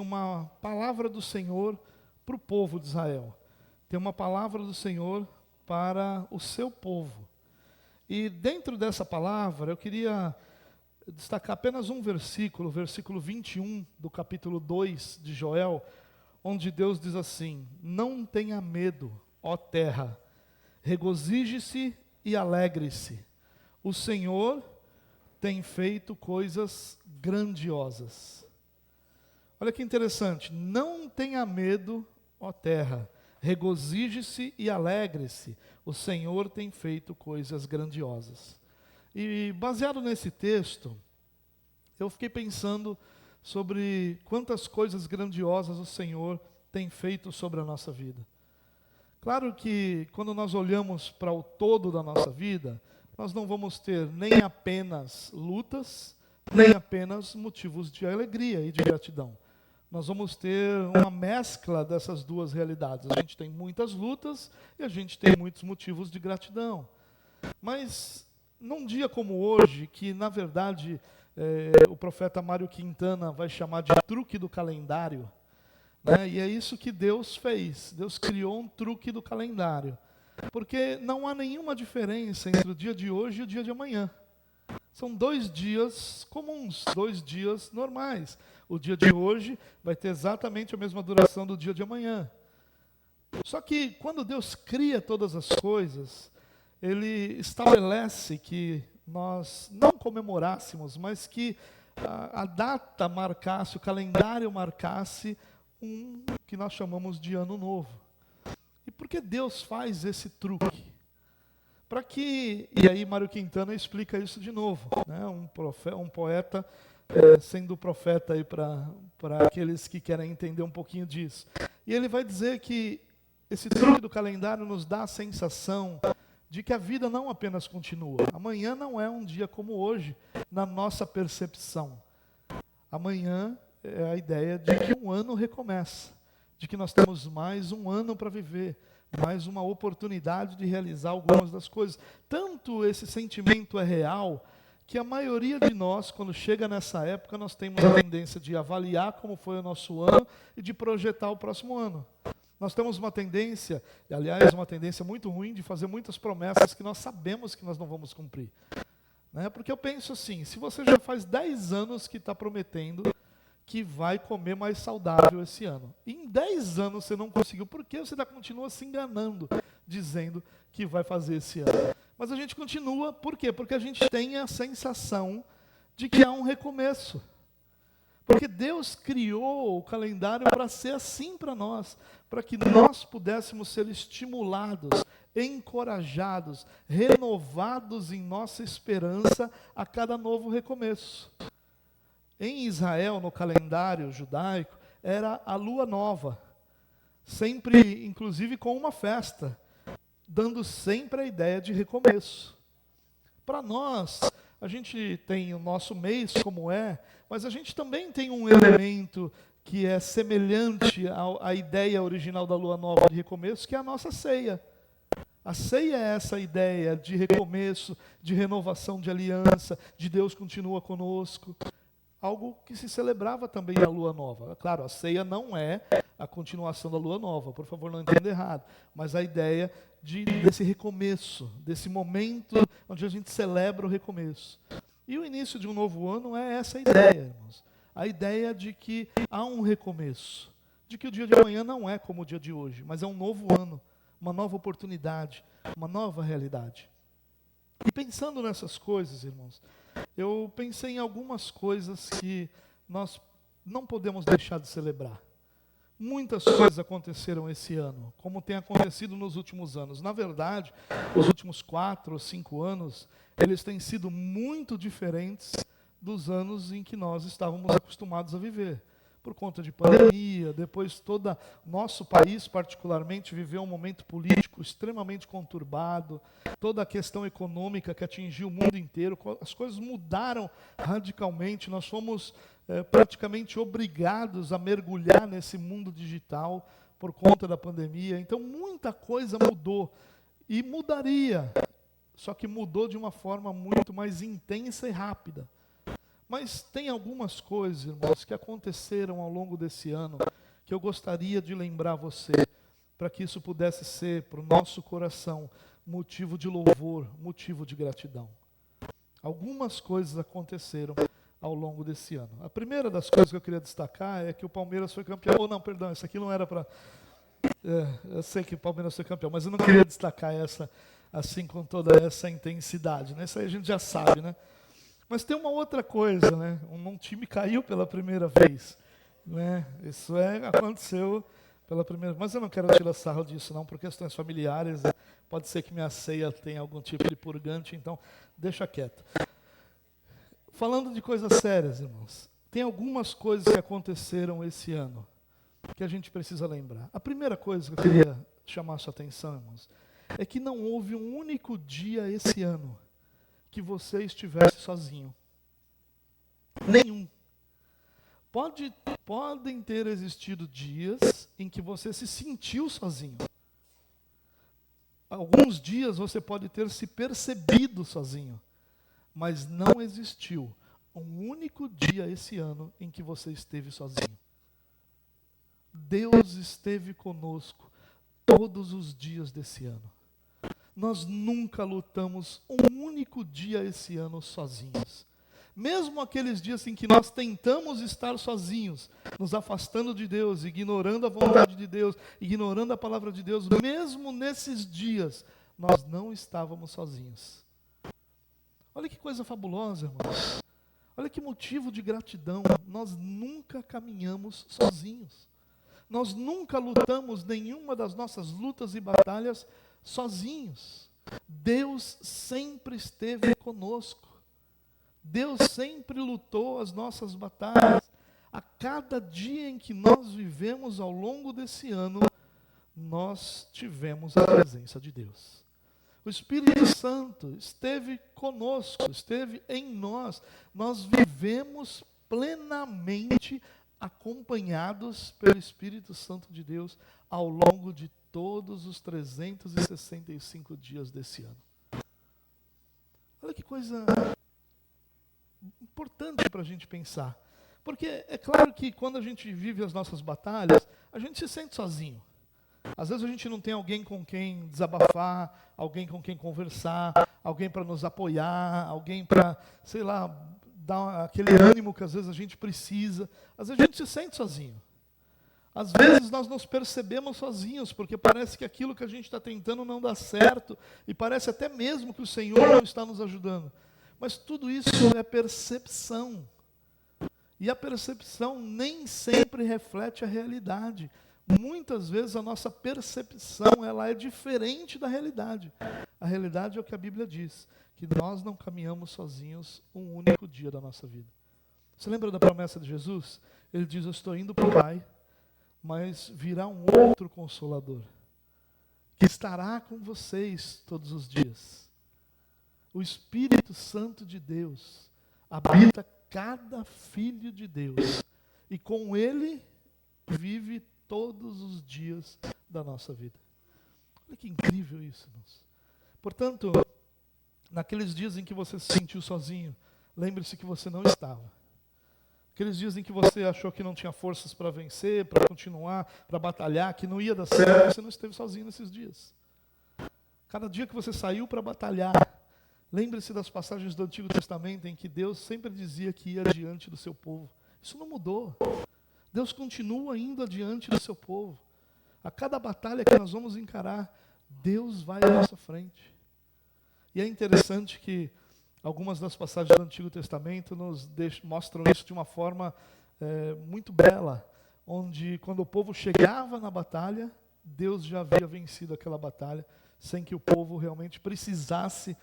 uma palavra do Senhor para o povo de Israel. Tem uma palavra do Senhor para o seu povo. E dentro dessa palavra, eu queria destacar apenas um versículo, o versículo 21 do capítulo 2 de Joel, onde Deus diz assim: não tenha medo, ó terra, regozije-se e alegre-se. O Senhor tem feito coisas grandiosas. Olha que interessante, não tenha medo, ó terra, regozije-se e alegre-se. O Senhor tem feito coisas grandiosas. E baseado nesse texto, eu fiquei pensando sobre quantas coisas grandiosas o Senhor tem feito sobre a nossa vida. Claro que quando nós olhamos para o todo da nossa vida, nós não vamos ter nem apenas lutas, nem apenas motivos de alegria e de gratidão. Nós vamos ter uma mescla dessas duas realidades. A gente tem muitas lutas e a gente tem muitos motivos de gratidão. Mas num dia como hoje, que na verdade o profeta Mário Quintana vai chamar de truque do calendário, né? E é isso que Deus fez. Deus criou um truque do calendário. Porque não há nenhuma diferença entre o dia de hoje e o dia de amanhã. São 2 dias comuns, 2 dias normais. O dia de hoje vai ter exatamente a mesma duração do dia de amanhã. Só que quando Deus cria todas as coisas, Ele estabelece que nós não comemorássemos, mas que a data marcasse, o calendário marcasse que nós chamamos de Ano Novo. E por que Deus faz esse truque? Para que, e aí Mário Quintana explica isso de novo, né? Um poeta sendo profeta aí para aqueles que querem entender um pouquinho disso. E ele vai dizer que esse truque do calendário nos dá a sensação de que a vida não apenas continua. Amanhã não é um dia como hoje, na nossa percepção. Amanhã é a ideia de que um ano recomeça, de que nós temos mais um ano para viver, mais uma oportunidade de realizar algumas das coisas. Tanto esse sentimento é real, que a maioria de nós, quando chega nessa época, nós temos a tendência de avaliar como foi o nosso ano e de projetar o próximo ano. Nós temos uma tendência, e aliás, uma tendência muito ruim, de fazer muitas promessas que nós sabemos que nós não vamos cumprir. Né? Porque eu penso assim, se você já faz 10 anos que está prometendo que vai comer mais saudável esse ano, e em 10 anos você não conseguiu, por que você continua se enganando, dizendo que vai fazer esse ano? Mas a gente continua, por quê? Porque a gente tem a sensação de que há um recomeço. Porque Deus criou o calendário para ser assim para nós, para que nós pudéssemos ser estimulados, encorajados, renovados em nossa esperança a cada novo recomeço. Em Israel, no calendário judaico, era a lua nova, sempre, inclusive com uma festa, dando sempre a ideia de recomeço. Para nós, a gente tem o nosso mês como mas a gente também tem um elemento que é semelhante à ideia original da lua nova de recomeço, que é a nossa ceia. A ceia é essa ideia de recomeço, de renovação de aliança, de Deus continua conosco. Algo que se celebrava também na lua nova. Claro, a ceia não é a continuação da lua nova, por favor, não entenda errado, mas a ideia desse recomeço, desse momento onde a gente celebra o recomeço. E o início de um novo ano é essa ideia, irmãos. A ideia de que há um recomeço, de que o dia de amanhã não é como o dia de hoje, mas é um novo ano, uma nova oportunidade, uma nova realidade. E pensando nessas coisas, irmãos, eu pensei em algumas coisas que nós não podemos deixar de celebrar. Muitas coisas aconteceram esse ano, como tem acontecido nos últimos anos. Na verdade, os últimos 4 ou 5 anos, eles têm sido muito diferentes dos anos em que nós estávamos acostumados a viver. Por conta de pandemia, depois todo nosso país particularmente viveu um momento político extremamente conturbado, toda a questão econômica que atingiu o mundo inteiro, as coisas mudaram radicalmente, nós fomos praticamente obrigados a mergulhar nesse mundo digital por conta da pandemia, então muita coisa mudou e mudaria, só que mudou de uma forma muito mais intensa e rápida. Mas tem algumas coisas, irmãos, que aconteceram ao longo desse ano que eu gostaria de lembrar você, para que isso pudesse ser para o nosso coração motivo de louvor, motivo de gratidão. Algumas coisas aconteceram ao longo desse ano. A primeira das coisas que eu queria destacar é que o Palmeiras foi campeão. Ou não, perdão, isso aqui não era para... eu sei que o Palmeiras foi campeão, mas eu não queria destacar essa assim com toda essa intensidade, né? Isso aí a gente já sabe, né? Mas tem uma outra coisa, né? Um time caiu pela primeira vez, né? Isso aconteceu pela primeira vez. Mas eu não quero tirar sarro disso, não, por questões familiares. Pode ser que minha ceia tenha algum tipo de purgante, então deixa quieto. Falando de coisas sérias, irmãos, tem algumas coisas que aconteceram esse ano que a gente precisa lembrar. A primeira coisa que eu queria chamar a sua atenção, irmãos, é que não houve um único dia esse ano que você estivesse sozinho. Nenhum. Podem ter existido dias em que você se sentiu sozinho. Alguns dias você pode ter se percebido sozinho. Mas não existiu um único dia esse ano em que você esteve sozinho. Deus esteve conosco todos os dias desse ano. Nós nunca lutamos um único dia esse ano sozinhos. Mesmo aqueles dias em que nós tentamos estar sozinhos, nos afastando de Deus, ignorando a vontade de Deus, ignorando a palavra de Deus, mesmo nesses dias, nós não estávamos sozinhos. Olha que coisa fabulosa, irmãos. Olha que motivo de gratidão. Nós nunca caminhamos sozinhos. Nós nunca lutamos nenhuma das nossas lutas e batalhas sozinhos. Deus sempre esteve conosco. Deus sempre lutou as nossas batalhas. A cada dia em que nós vivemos ao longo desse ano, nós tivemos a presença de Deus. O Espírito Santo esteve conosco, esteve em nós. Nós vivemos plenamente acompanhados pelo Espírito Santo de Deus ao longo de todos os 365 dias desse ano. Olha que coisa importante para a gente pensar. Porque é claro que quando a gente vive as nossas batalhas, a gente se sente sozinho. Às vezes a gente não tem alguém com quem desabafar, alguém com quem conversar, alguém para nos apoiar, alguém para, sei lá, dar aquele ânimo que às vezes a gente precisa. Às vezes a gente se sente sozinho. Às vezes nós nos percebemos sozinhos, porque parece que aquilo que a gente está tentando não dá certo, e parece até mesmo que o Senhor não está nos ajudando. Mas tudo isso é percepção. E a percepção nem sempre reflete a realidade. Muitas vezes a nossa percepção ela é diferente da realidade. A realidade é o que a Bíblia diz, que nós não caminhamos sozinhos um único dia da nossa vida. Você lembra da promessa de Jesus? Ele diz, eu estou indo para o Pai, mas virá um outro Consolador, que estará com vocês todos os dias. O Espírito Santo de Deus habita cada filho de Deus, e com Ele vive todos os dias da nossa vida. Olha que incrível isso, irmãos. Portanto, naqueles dias em que você se sentiu sozinho, lembre-se que você não estava. Aqueles dias em que você achou que não tinha forças para vencer, para continuar, para batalhar, que não ia dar certo, você não esteve sozinho nesses dias. Cada dia que você saiu para batalhar, lembre-se das passagens do Antigo Testamento em que Deus sempre dizia que ia adiante do seu povo. Isso não mudou. Deus continua indo adiante do seu povo. A cada batalha que nós vamos encarar, Deus vai à nossa frente. E é interessante que algumas das passagens do Antigo Testamento nos mostram isso de uma forma muito bela, onde quando o povo chegava na batalha, Deus já havia vencido aquela batalha, sem que o povo realmente precisasse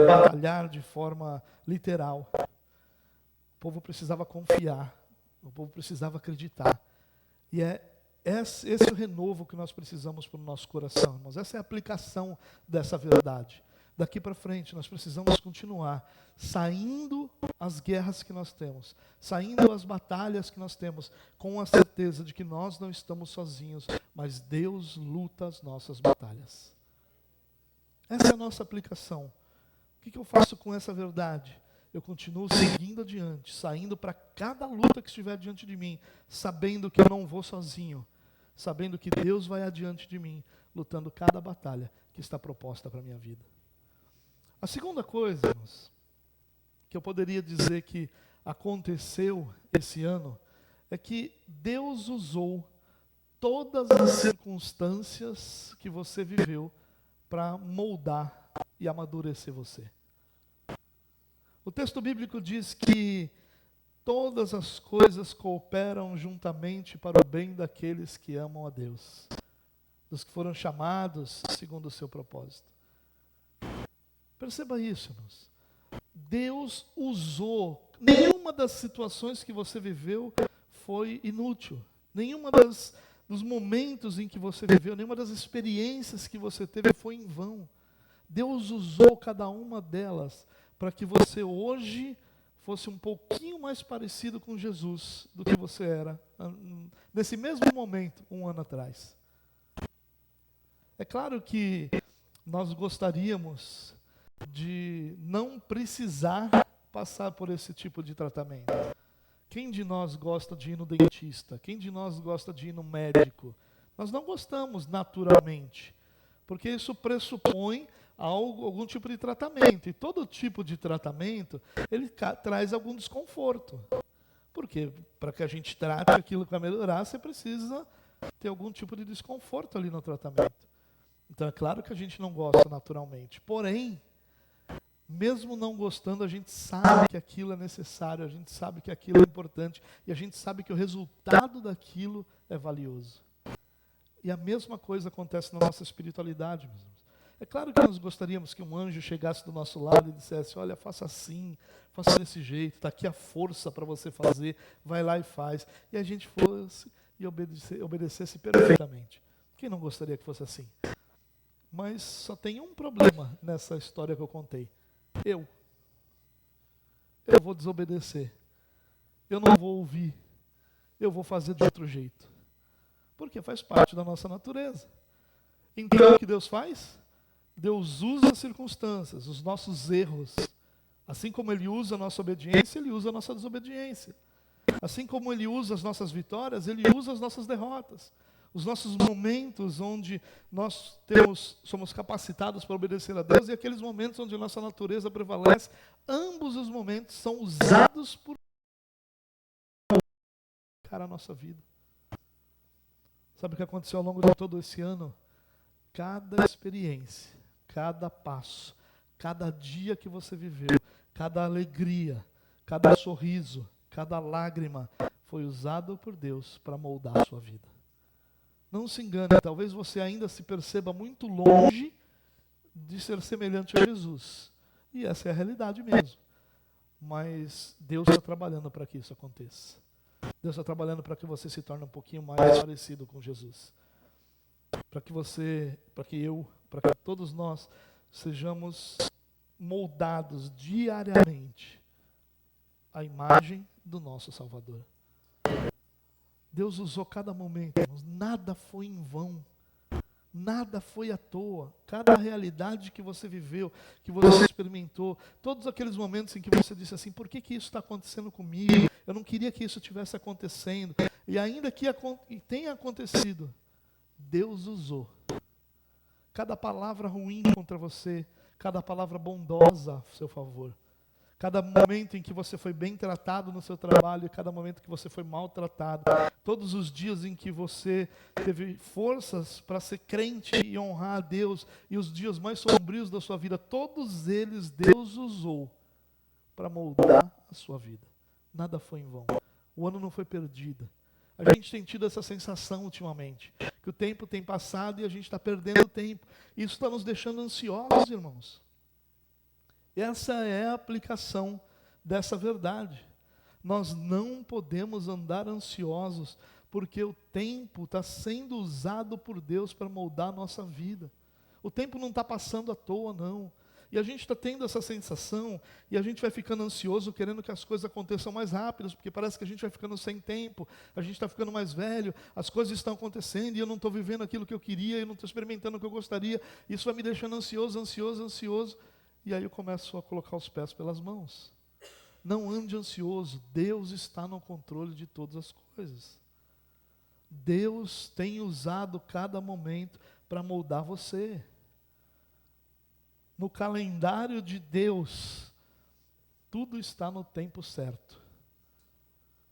batalhar de forma literal. O povo precisava confiar. O povo precisava acreditar. E é esse o renovo que nós precisamos para o nosso coração, irmãos. Essa é a aplicação dessa verdade. Daqui para frente, nós precisamos continuar saindo as guerras que nós temos, saindo as batalhas que nós temos, com a certeza de que nós não estamos sozinhos, mas Deus luta as nossas batalhas. Essa é a nossa aplicação. O que eu faço com essa verdade? eu continuo seguindo adiante, saindo para cada luta que estiver diante de mim, sabendo que eu não vou sozinho, sabendo que Deus vai adiante de mim, lutando cada batalha que está proposta para a minha vida. A segunda coisa, irmãos, que eu poderia dizer que aconteceu esse ano, é que Deus usou todas as circunstâncias que você viveu para moldar e amadurecer você. O texto bíblico diz que todas as coisas cooperam juntamente para o bem daqueles que amam a Deus, dos que foram chamados segundo o seu propósito. Perceba isso, irmãos. Deus usou, nenhuma das situações que você viveu foi inútil. Nenhuma dos momentos em que você viveu, nenhuma das experiências que você teve foi em vão. Deus usou cada uma delas para que você hoje fosse um pouquinho mais parecido com Jesus do que você era nesse mesmo momento, um ano atrás. É claro que nós gostaríamos de não precisar passar por esse tipo de tratamento. Quem de nós gosta de ir no dentista? Quem de nós gosta de ir no médico? Nós não gostamos naturalmente, porque isso pressupõe algum tipo de tratamento. E todo tipo de tratamento, ele traz algum desconforto. Porque para que a gente trate aquilo para melhorar, você precisa ter algum tipo de desconforto ali no tratamento. Então é claro que a gente não gosta naturalmente. Porém, mesmo não gostando, a gente sabe que aquilo é necessário, a gente sabe que aquilo é importante, e a gente sabe que o resultado daquilo é valioso. E a mesma coisa acontece na nossa espiritualidade, meus irmãos. É claro que nós gostaríamos que um anjo chegasse do nosso lado e dissesse, olha, faça assim, faça desse jeito, está aqui a força para você fazer, vai lá e faz. E a gente fosse e obedecesse perfeitamente. Quem não gostaria que fosse assim? Mas só tem um problema nessa história que eu contei. Eu vou desobedecer, eu não vou ouvir, eu vou fazer de outro jeito, porque faz parte da nossa natureza. Então o que Deus faz? Deus usa as circunstâncias, os nossos erros, assim como Ele usa a nossa obediência, Ele usa a nossa desobediência. Assim como Ele usa as nossas vitórias, Ele usa as nossas derrotas. Os nossos momentos onde nós somos capacitados para obedecer a Deus e aqueles momentos onde a nossa natureza prevalece, ambos os momentos são usados por a nossa vida. Sabe o que aconteceu ao longo de todo esse ano? Cada experiência, cada passo, cada dia que você viveu, cada alegria, cada sorriso, cada lágrima foi usado por Deus para moldar a sua vida. Não se engane, talvez você ainda se perceba muito longe de ser semelhante a Jesus. E essa é a realidade mesmo. Mas Deus está trabalhando para que isso aconteça. Deus está trabalhando para que você se torne um pouquinho mais parecido com Jesus. Para que todos nós sejamos moldados diariamente à imagem do nosso Salvador. Deus usou cada momento, irmãos, nada foi em vão, nada foi à toa. Cada realidade que você viveu, que você experimentou, todos aqueles momentos em que você disse assim, por que isso está acontecendo comigo? Eu não queria que isso estivesse acontecendo. E ainda que tenha acontecido, Deus usou. Cada palavra ruim contra você, cada palavra bondosa a seu favor. Cada momento em que você foi bem tratado no seu trabalho, cada momento que você foi maltratado, todos os dias em que você teve forças para ser crente e honrar a Deus, e os dias mais sombrios da sua vida, todos eles Deus usou para moldar a sua vida. Nada foi em vão. O ano não foi perdido. A gente tem tido essa sensação ultimamente, que o tempo tem passado e a gente está perdendo tempo. Isso está nos deixando ansiosos, irmãos. Essa é a aplicação dessa verdade. Nós não podemos andar ansiosos, porque o tempo está sendo usado por Deus para moldar a nossa vida. O tempo não está passando à toa, não. E a gente está tendo essa sensação, e a gente vai ficando ansioso, querendo que as coisas aconteçam mais rápidas, porque parece que a gente vai ficando sem tempo, a gente está ficando mais velho, as coisas estão acontecendo, e eu não estou vivendo aquilo que eu queria, eu não estou experimentando o que eu gostaria, isso vai me deixando ansioso. E aí eu começo a colocar os pés pelas mãos. Não ande ansioso. Deus está no controle de todas as coisas. Deus tem usado cada momento para moldar você. No calendário de Deus, tudo está no tempo certo.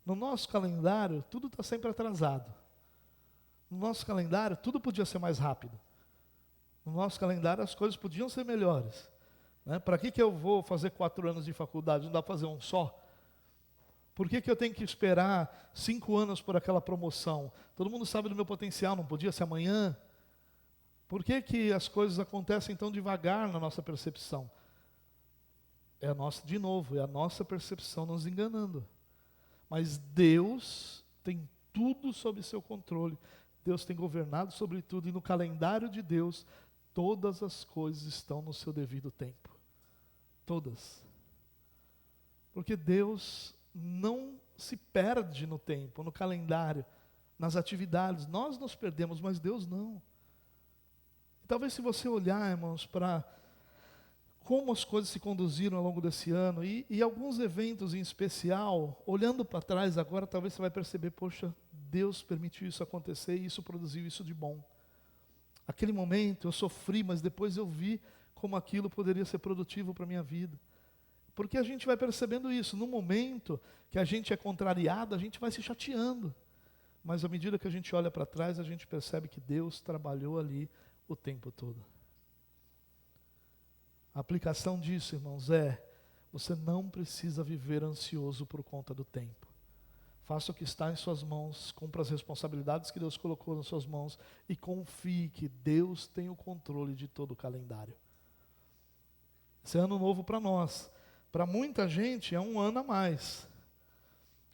No nosso calendário, tudo está sempre atrasado. No nosso calendário, tudo podia ser mais rápido. No nosso calendário, as coisas podiam ser melhores. Né? Para que eu vou fazer 4 anos de faculdade? Não dá para fazer um só? Por que eu tenho que esperar 5 anos por aquela promoção? Todo mundo sabe do meu potencial, não podia ser amanhã? Por que as coisas acontecem tão devagar na nossa percepção? É a nossa percepção nos enganando. Mas Deus tem tudo sob seu controle. Deus tem governado sobre tudo. E no calendário de Deus, todas as coisas estão no seu devido tempo. Todas. Porque Deus não se perde no tempo, no calendário, nas atividades. Nós nos perdemos, mas Deus não. E talvez se você olhar, irmãos, para como as coisas se conduziram ao longo desse ano e alguns eventos em especial, olhando para trás agora, talvez você vai perceber, poxa, Deus permitiu isso acontecer e isso produziu isso de bom. Aquele momento eu sofri, mas depois eu vi como aquilo poderia ser produtivo para a minha vida. Porque a gente vai percebendo isso, no momento que a gente é contrariado, a gente vai se chateando. Mas à medida que a gente olha para trás, a gente percebe que Deus trabalhou ali o tempo todo. A aplicação disso, irmãos, você não precisa viver ansioso por conta do tempo. Faça o que está em suas mãos, cumpra as responsabilidades que Deus colocou nas suas mãos e confie que Deus tem o controle de todo o calendário. Esse é ano novo para nós. Para muita gente é um ano a mais.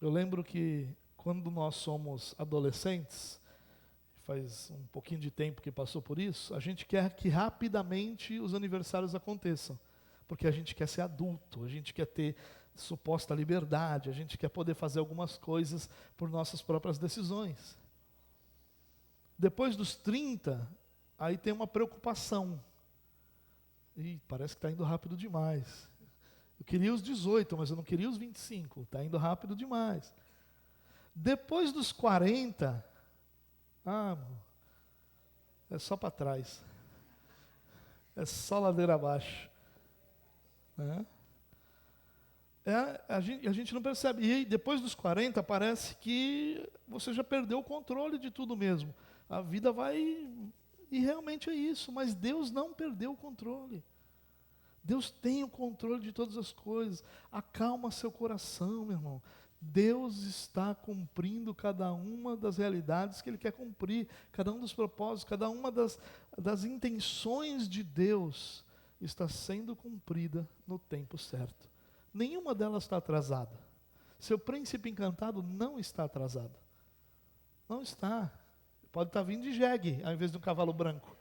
Eu lembro que quando nós somos adolescentes, faz um pouquinho de tempo que passou por isso, a gente quer que rapidamente os aniversários aconteçam, porque a gente quer ser adulto, a gente quer ter suposta liberdade, a gente quer poder fazer algumas coisas por nossas próprias decisões. Depois dos 30, aí tem uma preocupação. Ih, parece que está indo rápido demais. Eu queria os 18, mas eu não queria os 25, está indo rápido demais. Depois dos 40, é só para trás. É só ladeira abaixo. Né? A gente não percebe. E depois dos 40, parece que você já perdeu o controle de tudo mesmo. A vida vai... E realmente é isso. Mas Deus não perdeu o controle. Deus tem o controle de todas as coisas. Acalma seu coração, meu irmão. Deus está cumprindo cada uma das realidades que Ele quer cumprir, cada um dos propósitos, cada uma das intenções de Deus está sendo cumprida no tempo certo. Nenhuma delas está atrasada. Seu príncipe encantado não está atrasado. Não está. Pode estar vindo de jegue, ao invés de um cavalo branco.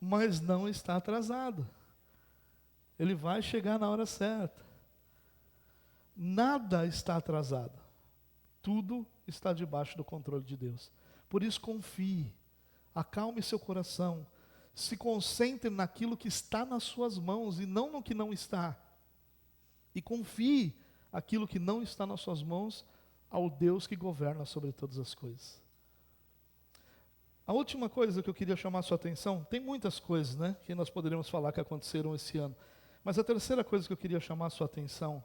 Mas não está atrasado. Ele vai chegar na hora certa. Nada está atrasado. Tudo está debaixo do controle de Deus. Por isso confie, acalme seu coração, se concentre naquilo que está nas suas mãos e não no que não está. E confie aquilo que não está nas suas mãos ao Deus que governa sobre todas as coisas. A última coisa que eu queria chamar a sua atenção, tem muitas coisas, né, que nós poderíamos falar que aconteceram esse ano. Mas a terceira coisa que eu queria chamar a sua atenção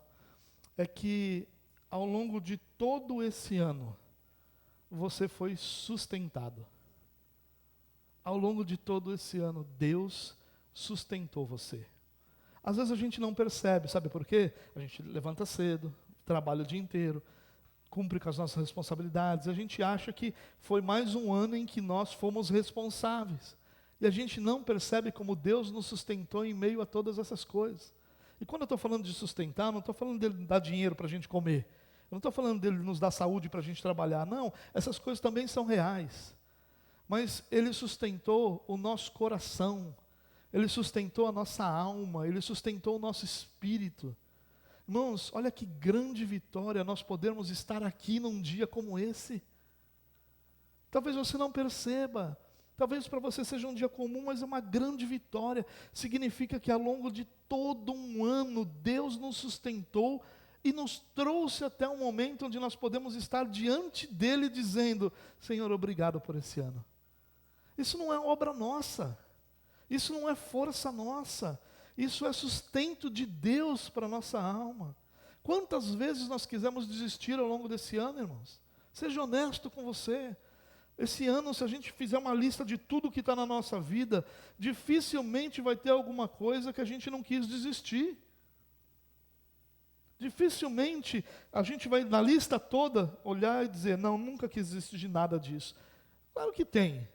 é que ao longo de todo esse ano, você foi sustentado. Ao longo de todo esse ano, Deus sustentou você. Às vezes a gente não percebe, sabe por quê? A gente levanta cedo, trabalha o dia inteiro, cumpre com as nossas responsabilidades, a gente acha que foi mais um ano em que nós fomos responsáveis. E a gente não percebe como Deus nos sustentou em meio a todas essas coisas. E quando eu estou falando de sustentar, não estou falando dele dar dinheiro para a gente comer. Eu não estou falando dele nos dar saúde para a gente trabalhar. Não, essas coisas também são reais. Mas Ele sustentou o nosso coração. Ele sustentou a nossa alma. Ele sustentou o nosso espírito. Irmãos, olha que grande vitória nós podermos estar aqui num dia como esse. Talvez você não perceba. Talvez para você seja um dia comum, mas é uma grande vitória. Significa que ao longo de todo um ano, Deus nos sustentou e nos trouxe até um momento onde nós podemos estar diante dele dizendo: Senhor, obrigado por esse ano. Isso não é obra nossa, isso não é força nossa, isso é sustento de Deus para a nossa alma. Quantas vezes nós quisemos desistir ao longo desse ano, irmãos? Seja honesto com você. Esse ano, se a gente fizer uma lista de tudo que está na nossa vida, dificilmente vai ter alguma coisa que a gente não quis desistir. Dificilmente a gente vai, na lista toda, olhar e dizer: não, nunca quis desistir de nada disso. Claro que tem.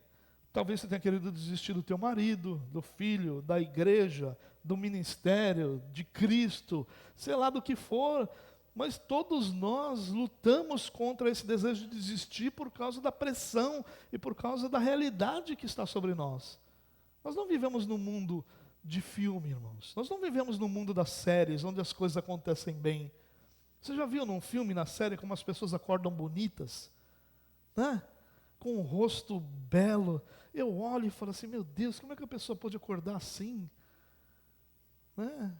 Talvez você tenha querido desistir do teu marido, do filho, da igreja, do ministério, de Cristo, sei lá do que for, mas todos nós lutamos contra esse desejo de desistir por causa da pressão e por causa da realidade que está sobre nós. Nós não vivemos num mundo de filme, irmãos. Nós não vivemos no mundo das séries, onde as coisas acontecem bem. Você já viu num filme, na série, como as pessoas acordam bonitas? Né? Com um rosto belo. Eu olho e falo assim: meu Deus, como é que a pessoa pode acordar assim? Né?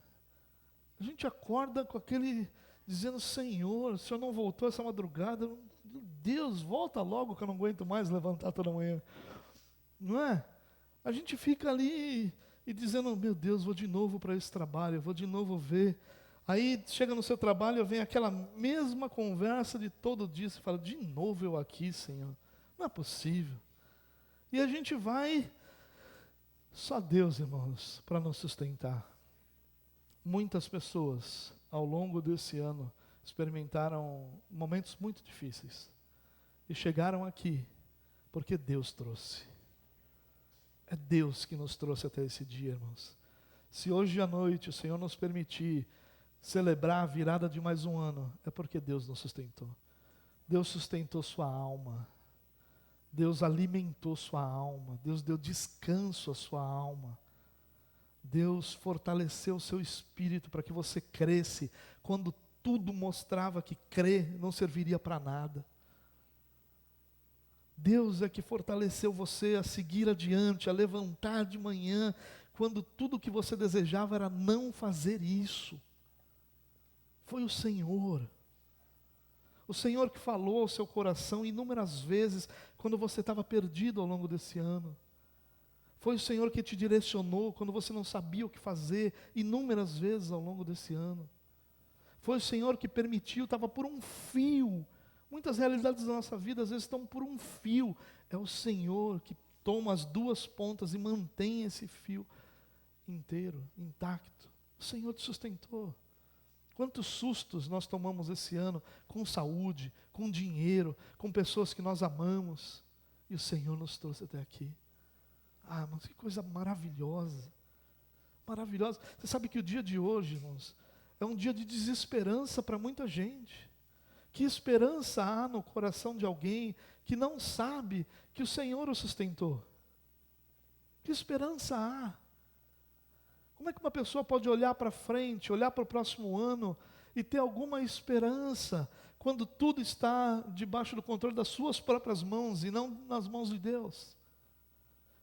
A gente acorda com aquele, dizendo: Senhor, o Senhor não voltou essa madrugada? Meu Deus, volta logo que eu não aguento mais levantar toda manhã. Não é? A gente fica ali e dizendo: meu Deus, vou de novo para esse trabalho, vou de novo ver. Aí chega no seu trabalho, vem aquela mesma conversa de todo dia, você fala: de novo eu aqui, Senhor, não é possível. E a gente vai, só Deus, irmãos, para nos sustentar. Muitas pessoas, ao longo desse ano, experimentaram momentos muito difíceis, e chegaram aqui, porque Deus trouxe. É Deus que nos trouxe até esse dia, irmãos. Se hoje à noite o Senhor nos permitir celebrar a virada de mais um ano, é porque Deus nos sustentou. Deus sustentou sua alma. Deus alimentou sua alma. Deus deu descanso à sua alma. Deus fortaleceu o seu espírito para que você cresce, quando tudo mostrava que crer não serviria para nada. Deus é que fortaleceu você a seguir adiante, a levantar de manhã, quando tudo que você desejava era não fazer isso. Foi o Senhor. O Senhor que falou ao seu coração inúmeras vezes, quando você estava perdido ao longo desse ano. Foi o Senhor que te direcionou, quando você não sabia o que fazer, inúmeras vezes ao longo desse ano. Foi o Senhor que permitiu, estava por um fio. Muitas realidades da nossa vida às vezes estão por um fio. É o Senhor que toma as duas pontas e mantém esse fio inteiro, intacto. O Senhor te sustentou. Quantos sustos nós tomamos esse ano com saúde, com dinheiro, com pessoas que nós amamos, e o Senhor nos trouxe até aqui. Ah, mas que coisa maravilhosa, maravilhosa. Você sabe que o dia de hoje, irmãos, é um dia de desesperança para muita gente. Que esperança há no coração de alguém que não sabe que o Senhor o sustentou? Que esperança há? Como é que uma pessoa pode olhar para frente, olhar para o próximo ano e ter alguma esperança quando tudo está debaixo do controle das suas próprias mãos e não nas mãos de Deus?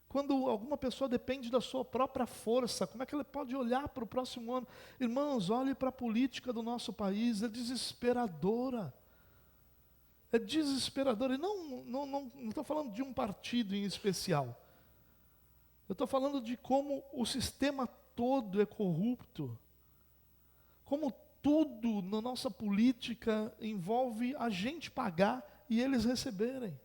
Quando alguma pessoa depende da sua própria força, como é que ela pode olhar para o próximo ano? Irmãos, olhe para a política do nosso país, é desesperadora. É desesperadora. E não estou falando de um partido em especial. Eu estou falando de como o sistema todo é corrupto. Como tudo na nossa política envolve a gente pagar e eles receberem.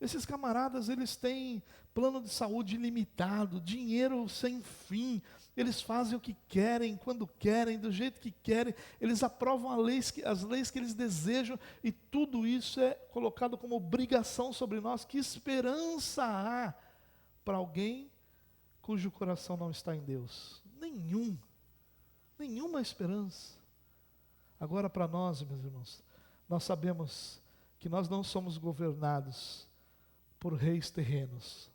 Esses camaradas, eles têm plano de saúde ilimitado, dinheiro sem fim, eles fazem o que querem, quando querem, do jeito que querem, eles aprovam as leis que eles desejam, e tudo isso é colocado como obrigação sobre nós. Que esperança há para alguém cujo coração não está em Deus? Nenhuma esperança. Agora, para nós, meus irmãos, nós sabemos que nós não somos governados por reis terrenos.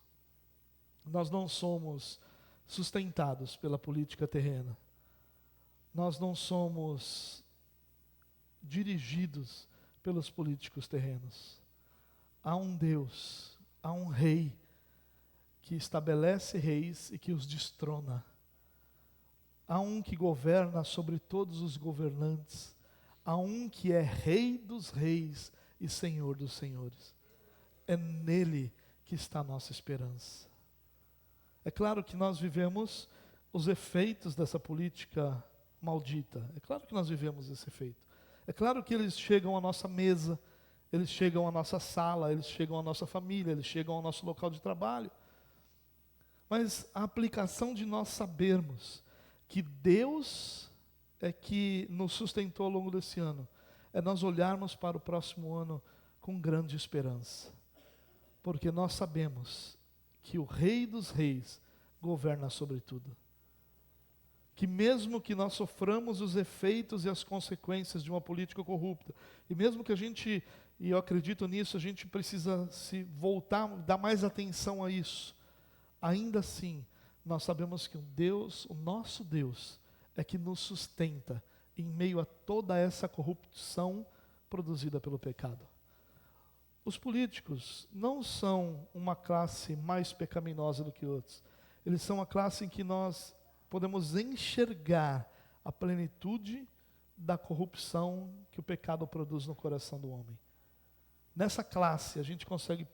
Nós não somos sustentados pela política terrena. Nós não somos dirigidos pelos políticos terrenos. Há um Deus, há um rei que estabelece reis e que os destrona. há um que governa sobre todos os governantes, há um que é Rei dos reis e Senhor dos senhores. É nele que está a nossa esperança. É claro que nós vivemos os efeitos dessa política maldita. É claro que nós vivemos esse efeito. É claro que eles chegam à nossa mesa, eles chegam à nossa sala, eles chegam à nossa família, eles chegam ao nosso local de trabalho. Mas a aplicação de nós sabermos que Deus é que nos sustentou ao longo desse ano, é nós olharmos para o próximo ano com grande esperança. Porque nós sabemos que o Rei dos reis governa sobre tudo. Que mesmo que nós soframos os efeitos e as consequências de uma política corrupta, e mesmo que a gente, e eu acredito nisso, a gente precisa se voltar, dar mais atenção a isso, ainda assim, nós sabemos que o nosso Deus, é que nos sustenta em meio a toda essa corrupção produzida pelo pecado. Os políticos não são uma classe mais pecaminosa do que outros. Eles são a classe em que nós podemos enxergar a plenitude da corrupção que o pecado produz no coração do homem. Nessa classe a gente consegue,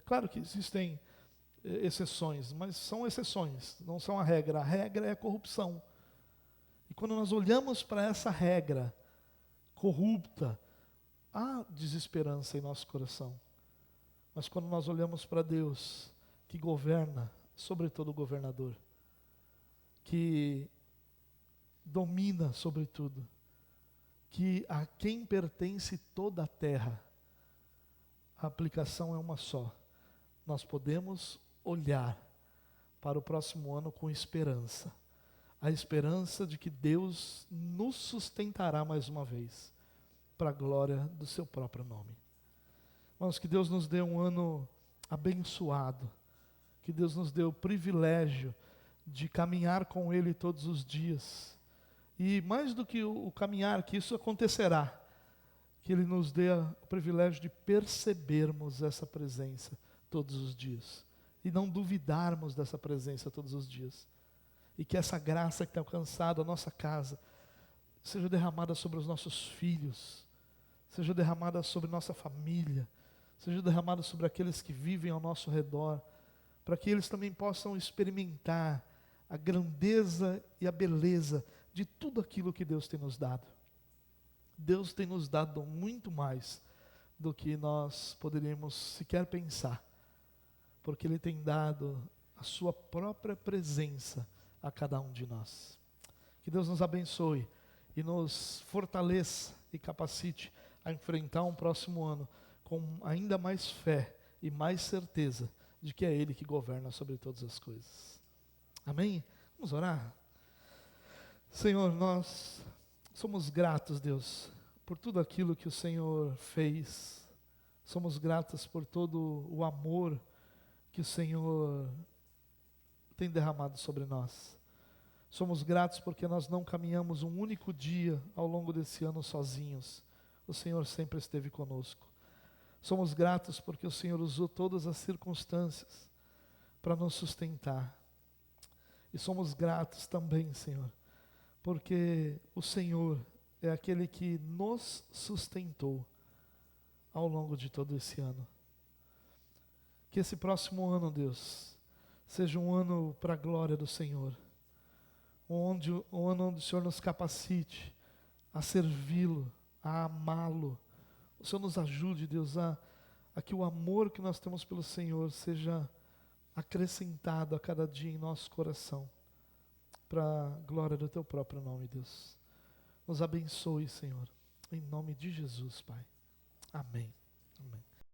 claro que existem exceções, mas são exceções, não são a regra. A regra é a corrupção. E quando nós olhamos para essa regra corrupta, há desesperança em nosso coração. Mas quando nós olhamos para Deus, que governa, sobretudo o governador, que domina sobre tudo, que a quem pertence toda a terra, a aplicação é uma só. Nós podemos olhar para o próximo ano com esperança. A esperança de que Deus nos sustentará mais uma vez, para a glória do seu próprio nome. Irmãos, que Deus nos dê um ano abençoado, que Deus nos dê o privilégio de caminhar com Ele todos os dias, e mais do que o caminhar, que isso acontecerá, que Ele nos dê o privilégio de percebermos essa presença todos os dias, e não duvidarmos dessa presença todos os dias, e que essa graça que tem alcançado a nossa casa, seja derramada sobre os nossos filhos, seja derramada sobre nossa família, seja derramada sobre aqueles que vivem ao nosso redor, para que eles também possam experimentar a grandeza e a beleza de tudo aquilo que Deus tem nos dado. Deus tem nos dado muito mais do que nós poderíamos sequer pensar, porque Ele tem dado a sua própria presença a cada um de nós. Que Deus nos abençoe e nos fortaleça e capacite a enfrentar um próximo ano com ainda mais fé e mais certeza de que é Ele que governa sobre todas as coisas. Amém? Vamos orar? Senhor, nós somos gratos, Deus, por tudo aquilo que o Senhor fez. Somos gratos por todo o amor que o Senhor tem derramado sobre nós. Somos gratos porque nós não caminhamos um único dia ao longo desse ano sozinhos. O Senhor sempre esteve conosco. Somos gratos porque o Senhor usou todas as circunstâncias para nos sustentar. E somos gratos também, Senhor, porque o Senhor é aquele que nos sustentou ao longo de todo esse ano. Que esse próximo ano, Deus, seja um ano para a glória do Senhor. Um ano onde o Senhor nos capacite a servi-lo, a amá-lo. O Senhor nos ajude, Deus, a que o amor que nós temos pelo Senhor seja acrescentado a cada dia em nosso coração, para a glória do Teu próprio nome, Deus. Nos abençoe, Senhor, em nome de Jesus, Pai. Amém. Amém.